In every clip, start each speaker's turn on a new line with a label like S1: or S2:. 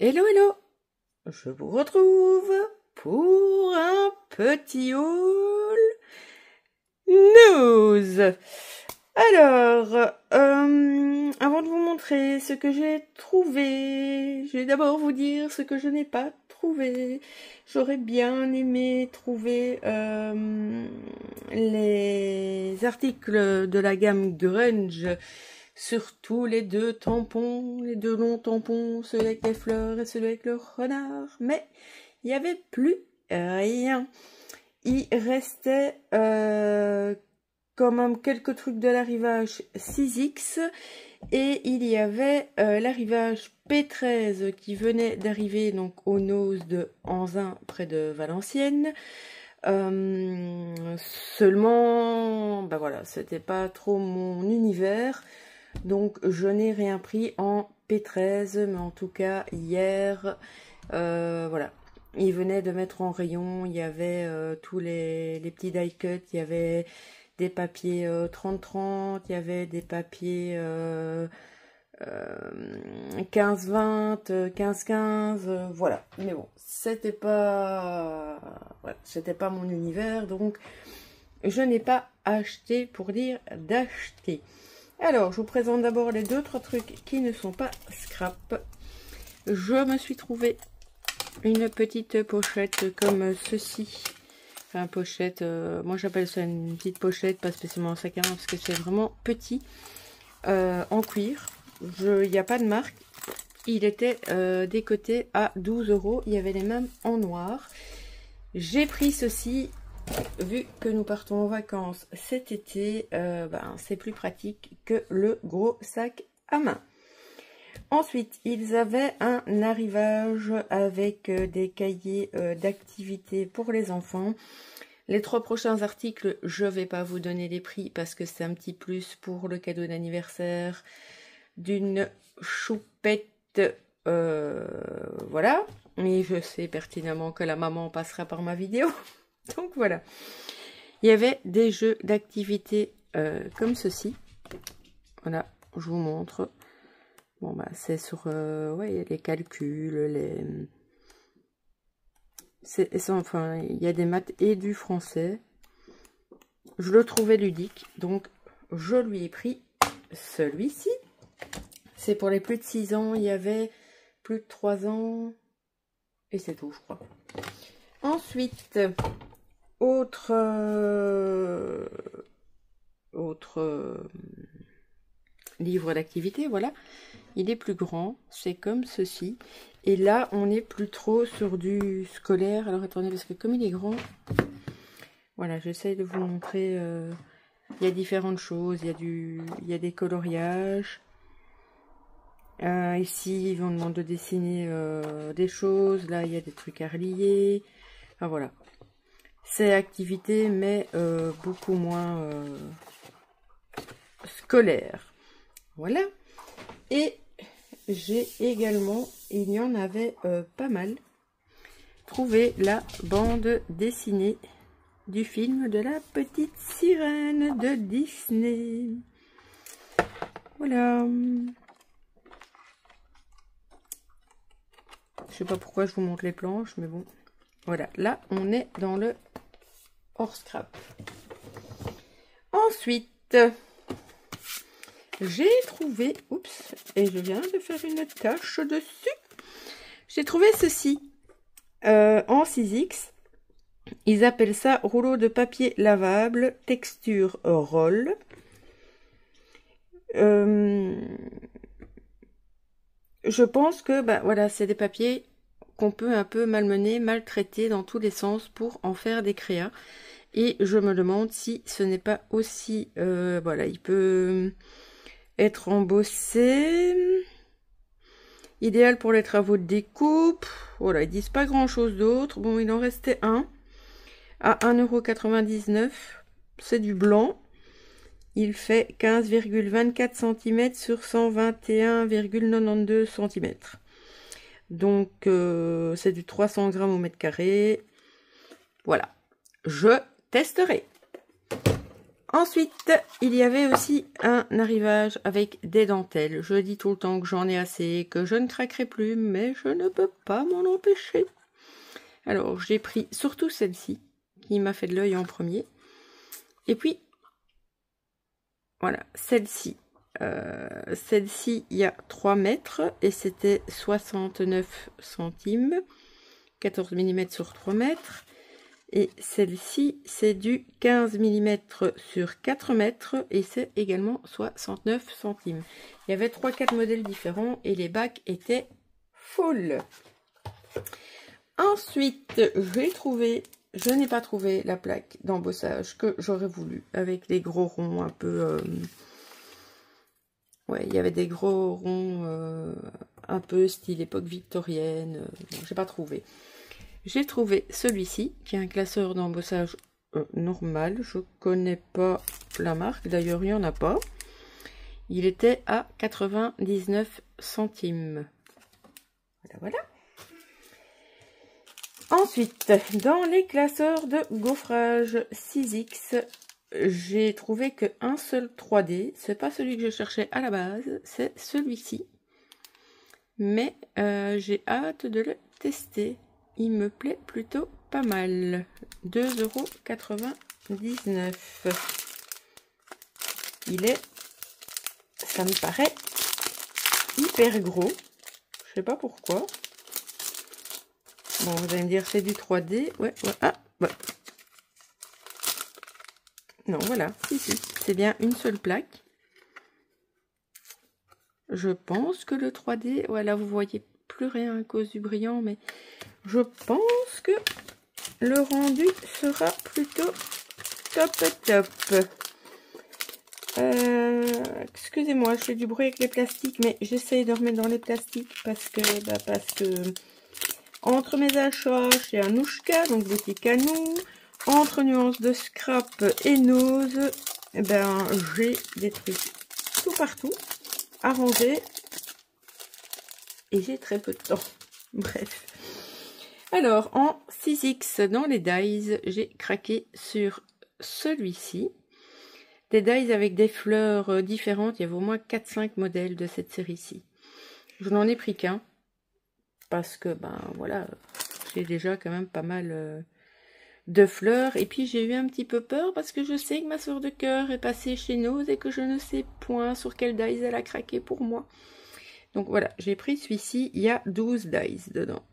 S1: Hello, hello! Je vous retrouve pour un petit haul news. Alors, avant de vous montrer ce que j'ai trouvé, je vais d'abord vous dire ce que je n'ai pas trouvé. J'aurais bien aimé trouver les articles de la gamme Grunge, surtout les deux tampons, les deux longs tampons, celui avec les fleurs et celui avec le renard, mais il n'y avait plus rien. Il restait quand même quelques trucs de l'arrivage 6X et il y avait l'arrivage P13 qui venait d'arriver donc aux Noses de Anzin près de Valenciennes. Seulement, ben voilà, c'était pas trop mon univers, donc je n'ai rien pris en P13, mais en tout cas hier, voilà. Il venait de mettre en rayon, il y avait tous les petits die cut, il y avait des papiers 30-30, il y avait des papiers 15-20, 15-15, voilà. Mais bon, c'était pas, voilà, c'était pas mon univers, donc je n'ai pas acheté pour dire d'acheter. Alors, je vous présente d'abord les 2-3 trucs qui ne sont pas scrap. Je me suis trouvé une petite pochette comme ceci. Enfin, pochette, moi j'appelle ça une petite pochette, pas spécialement un sac à main parce que c'est vraiment petit, en cuir. Il n'y a pas de marque. Il était décoté à 12 €. Il y avait les mêmes en noir. J'ai pris ceci, vu que nous partons en vacances cet été, c'est plus pratique que le gros sac à main. Ensuite, ils avaient un arrivage avec des cahiers d'activités pour les enfants. Les 3 prochains articles, je ne vais pas vous donner les prix parce que c'est un petit plus pour le cadeau d'anniversaire d'une choupette. Voilà. Mais je sais pertinemment que la maman passera par ma vidéo. Donc voilà. Il y avait des jeux d'activités comme ceci. Voilà, je vous montre. Bon, bah, c'est sur ouais, les calculs, enfin, il y a des maths et du français. Je le trouvais ludique, donc je lui ai pris celui-ci. C'est pour les plus de 6 ans, il y avait plus de 3 ans, et c'est tout, je crois. Ensuite, autre livre d'activité, voilà. Il est plus grand, c'est comme ceci. Et là, on n'est plus trop sur du scolaire. Alors, attendez, parce que comme il est grand, voilà, j'essaie de vous montrer. Il y a différentes choses. Il y a des coloriages. Ici, ils vont demander de dessiner des choses. Là, il y a des trucs à relier. Enfin, voilà. C'est activité, mais beaucoup moins scolaire. Voilà. Et j'ai également, il y en avait pas mal, trouvé la bande dessinée du film de la petite sirène de Disney. Voilà. Je sais pas pourquoi je vous montre les planches, mais bon. Voilà, là on est dans le hors scrap. Ensuite, j'ai trouvé, oups, et je viens de faire une tache dessus. J'ai trouvé ceci en 6X. Ils appellent ça rouleau de papier lavable, texture roll. Je pense que voilà, c'est des papiers qu'on peut un peu malmener, maltraiter dans tous les sens pour en faire des créas. Et je me demande si ce n'est pas aussi, voilà, il peut être embossé. Idéal pour les travaux de découpe. Voilà, ils disent pas grand chose d'autre. Bon, il en restait un à 1,99 €. C'est du blanc. Il fait 15,24 cm sur 121,92 cm. Donc, c'est du 300 g au mètre carré. Voilà. Je testerai. Ensuite, il y avait aussi un arrivage avec des dentelles. Je dis tout le temps que j'en ai assez, que je ne craquerai plus, mais je ne peux pas m'en empêcher. Alors, j'ai pris surtout celle-ci, qui m'a fait de l'œil en premier. Et puis, voilà, celle-ci. Celle-ci, il y a 3 mètres et c'était 69 centimes. 14 mm sur 3 mètres. Et celle-ci, c'est du 15 mm sur 4 mètres et c'est également 69 centimes. Il y avait 3-4 modèles différents et les bacs étaient full. Ensuite, je n'ai pas trouvé la plaque d'embossage que j'aurais voulu avec les gros ronds un peu... ouais, il y avait des gros ronds un peu style époque victorienne. J'ai pas trouvé. J'ai trouvé celui-ci, qui est un classeur d'embossage normal. Je connais pas la marque, d'ailleurs il n'y en a pas. Il était à 99 centimes. Voilà, voilà. Ensuite, dans les classeurs de gaufrage 6X, j'ai trouvé qu'un seul 3D. C'est pas celui que je cherchais à la base, c'est celui-ci. Mais j'ai hâte de le tester. Il me plaît plutôt pas mal. 2,99 €. Ça me paraît hyper gros. Je sais pas pourquoi. Bon, vous allez me dire c'est du 3D. Ouais, ouais. Ah, ouais. Non, voilà. Si, si. C'est bien une seule plaque. Je pense que le 3D, voilà, vous voyez plus rien à cause du brillant, mais je pense que le rendu sera plutôt top top. Excusez-moi, je fais du bruit avec les plastiques, mais j'essaye de remettre dans les plastiques parce que entre mes achats chez Anouchka, donc boutique à nous, entre nuances de scrap et nose, j'ai des trucs tout partout à ranger et j'ai très peu de temps. Bref. Alors, en 6X dans les dies, j'ai craqué sur celui-ci. Des dies avec des fleurs différentes. Il y avait au moins 4-5 modèles de cette série-ci. Je n'en ai pris qu'un. Parce que, voilà, j'ai déjà quand même pas mal de fleurs. Et puis, j'ai eu un petit peu peur parce que je sais que ma soeur de cœur est passée chez Nose et que je ne sais point sur quel dies elle a craqué pour moi. Donc, voilà, j'ai pris celui-ci. Il y a 12 dies dedans.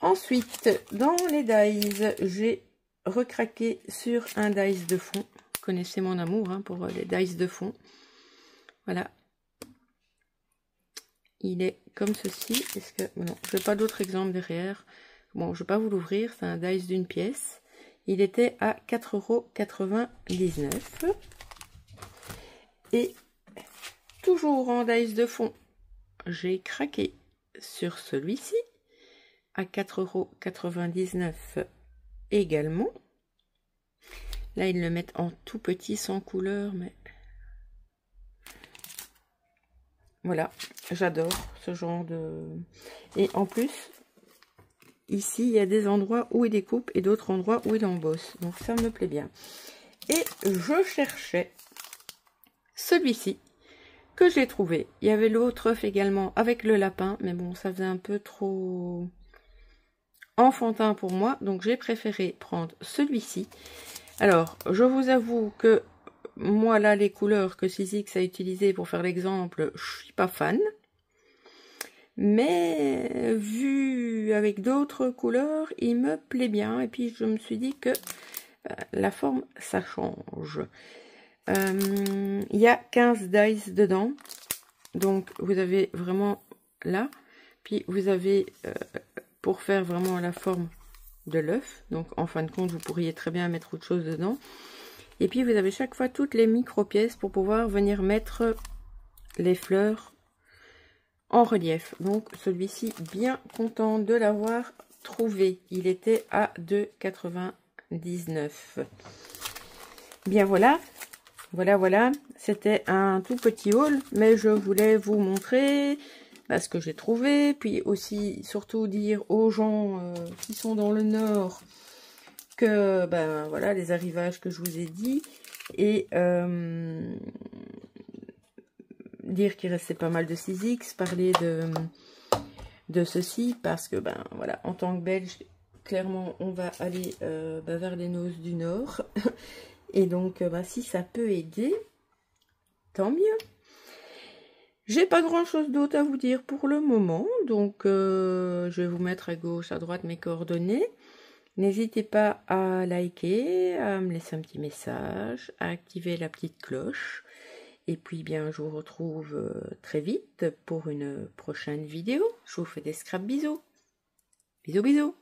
S1: Ensuite, dans les dies, j'ai recraqué sur un dies de fond. Vous connaissez mon amour pour les dies de fond. Voilà. Il est comme ceci. Est-ce que non, je n'ai pas d'autres exemples derrière. Bon, je ne vais pas vous l'ouvrir. C'est un dies d'une pièce. Il était à 4,99 €. Et toujours en dies de fond, j'ai craqué sur celui-ci. À 4,99 € également. Là, ils le mettent en tout petit, sans couleur, mais... Voilà, j'adore ce genre de... Et en plus, ici, il y a des endroits où il découpe et d'autres endroits où il embosse. Donc, ça me plaît bien. Et je cherchais celui-ci que j'ai trouvé. Il y avait l'autre œuf également avec le lapin, mais bon, ça faisait un peu trop... enfantin pour moi, donc j'ai préféré prendre celui-ci. Alors, je vous avoue que moi là, les couleurs que 6X a utilisées pour faire l'exemple, je suis pas fan. Mais vu avec d'autres couleurs, il me plaît bien. Et puis je me suis dit que la forme, ça change. Il y a 15 dies dedans. Donc vous avez vraiment là. Puis vous avez... pour faire vraiment la forme de l'œuf. Donc, en fin de compte, vous pourriez très bien mettre autre chose dedans. Et puis, vous avez chaque fois toutes les micro-pièces pour pouvoir venir mettre les fleurs en relief. Donc, celui-ci, bien content de l'avoir trouvé. Il était à 2,99 €. Bien, voilà. Voilà. C'était un tout petit haul, mais je voulais vous montrer... ce que j'ai trouvé, puis aussi surtout dire aux gens qui sont dans le nord ben voilà, les arrivages que je vous ai dit, et dire qu'il restait pas mal de 6X, parler de ceci, parce que ben voilà, en tant que Belge, clairement on va aller vers les noces du Nord, et donc ben, si ça peut aider, tant mieux. J'ai pas grand chose d'autre à vous dire pour le moment, donc je vais vous mettre à gauche, à droite mes coordonnées. N'hésitez pas à liker, à me laisser un petit message, à activer la petite cloche. Et puis bien, je vous retrouve très vite pour une prochaine vidéo. Je vous fais des scraps bisous. Bisous bisous.